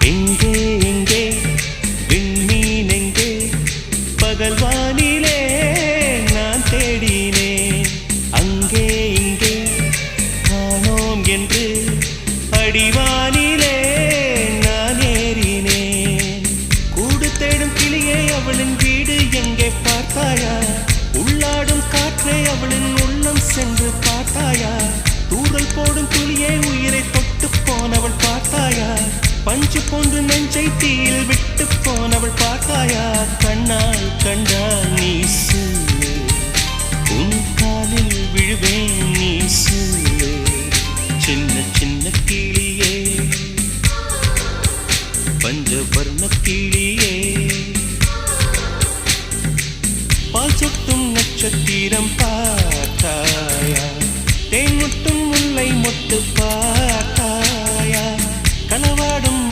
எங்கே எங்கே விண்மீன் எங்கே பகல் வானிலே நான் தேடினேன் அங்கே இங்கே காணோம் என்று அடிவானிலே நான் ஏறினேன் கூடு தேடும் கிளியே அவளின் வீடு எங்கே பார்த்தாயா உள்ளாடும் காற்றே அவளின் உள்ளம் சென்று பார்த்தாயா தூரல் போடும் துளியே உயிரை தொட்டு போனவள் பார்த்தாயா பஞ்சு போன்று நெஞ்சை தீயில் விட்டு போனவள் பார்த்தாயா கண்ணால் கண்டால் நீ சொல்லு உன் காலில் விழுவேன் நீ சொல்லு சின்ன சின்ன கிளியே பஞ்சவர்ண கிளியே பால் சொட்டும் நட்சத்திரம் பார்த்தாயா தேன் முட்டும் முல்லை மொட்டு